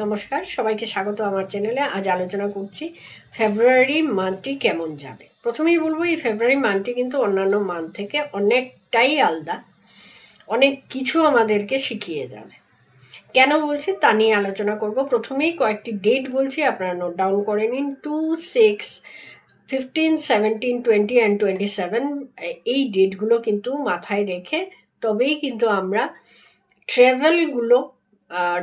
নমস্কার, সবাইকে স্বাগত আমার চ্যানেলে। আজ আলোচনা করছি ফেব্রুয়ারি মান্থটি কেমন যাবে। প্রথমেই বলবো, এই ফেব্রুয়ারি মান্থটি কিন্তু অন্যান্য মান্থ থেকে অনেকটাই আলাদা, অনেক কিছু আমাদেরকে শিখিয়ে যাবে। কেন বলছি তা নিয়ে আলোচনা করব। প্রথমেই কয়েকটি ডেট বলছি, আপনারা নোট ডাউন করে নিন। 2, 6, 15, 17, 20 অ্যান্ড 27 এই ডেটগুলো কিন্তু মাথায় রেখে তবেই কিন্তু আমরা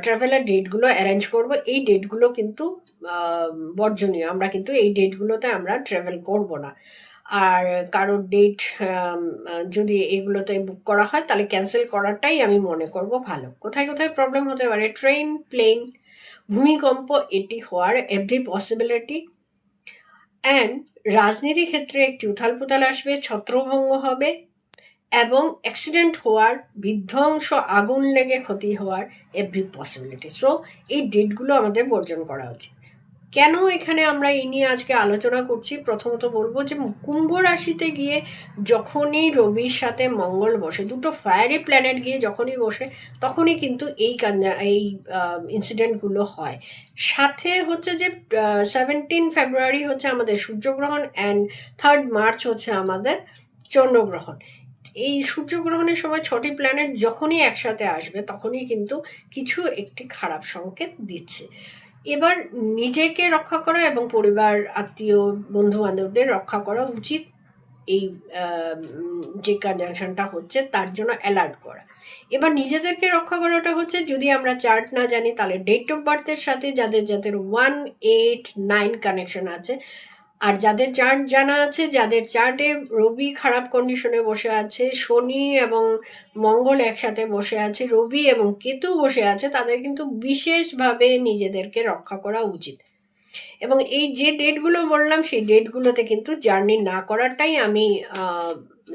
ট্রাভেলের ডেটগুলো অ্যারেঞ্জ করব। এই ডেটগুলো কিন্তু বর্জনীয়। আমরা কিন্তু এই ডেটগুলোতে আমরা ট্রাভেল করব না। আর কারোর ডেট যদি এগুলোতে বুক করা হয় তাহলে ক্যান্সেল করাটাই আমি মনে করব ভালো। কোথায় কোথায় প্রবলেম হতে পারে? ট্রেন, প্লেন, ভূমিকম্প, এটি হওয়ার এভরি পসিবিলিটি। অ্যান্ড রাজনীতি ক্ষেত্রে একটি উথালপুতাল আসবে, ছত্রভঙ্গ হবে এবং অ্যাক্সিডেন্ট হওয়ার, বিধ্বংস, আগুন লেগে ক্ষতি হওয়ার এভরি পসিবিলিটি। সো এই ডেটগুলো আমাদের বর্জন করা উচিত। কেন এখানে আমরা এই নিয়ে আজকে আলোচনা করছি? প্রথমত বলবো যে কুম্ভ রাশিতে গিয়ে যখনই রবির সাথে মঙ্গল বসে, দুটো ফায়ারি প্ল্যানেট গিয়ে যখনই বসে, তখনই কিন্তু এই ইনসিডেন্টগুলো হয়। সাথে হচ্ছে যে 17 ফেব্রুয়ারি হচ্ছে আমাদের সূর্যগ্রহণ অ্যান্ড 3 মার্চ হচ্ছে আমাদের চন্দ্রগ্রহণ। এই সূর্যগ্রহণের সময় 6টি প্ল্যানেট যখনই একসাথে আসবে তখনই কিন্তু কিছু একটি খারাপ সংকেত দিচ্ছে। এবার নিজেকে রক্ষা করা এবং পরিবার, আত্মীয়, বন্ধু বান্ধবদের রক্ষা করা উচিত। এই যে কনজাংশনটা হচ্ছে তার জন্য অ্যালার্ট করা। এবার নিজেদেরকে রক্ষা করাটা হচ্ছে, যদি আমরা চার্ট না জানি তাহলে ডেট অফ বার্থের সাথে যাদের 1, 8, 9 কানেকশন আছে, আর যাদের চার্ট জানা আছে, যাদের চার্টে রবি খারাপ কন্ডিশনে বসে আছে, শনি এবং মঙ্গল একসাথে বসে আছে, রবি এবং কেতু বসে আছে, তাদের কিন্তু বিশেষভাবে নিজেদেরকে রক্ষা করা উচিত। এবং এই যে ডেটগুলো বললাম সেই ডেটগুলোতে কিন্তু জার্নি না করাটাই আমি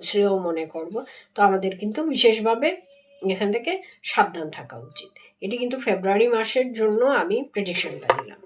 শ্রেয় মনে করব। তো আমাদের কিন্তু বিশেষভাবে এখান থেকে সাবধান থাকা উচিত। এটি কিন্তু ফেব্রুয়ারি মাসের জন্য আমি প্রেডিকশনটা দিলাম।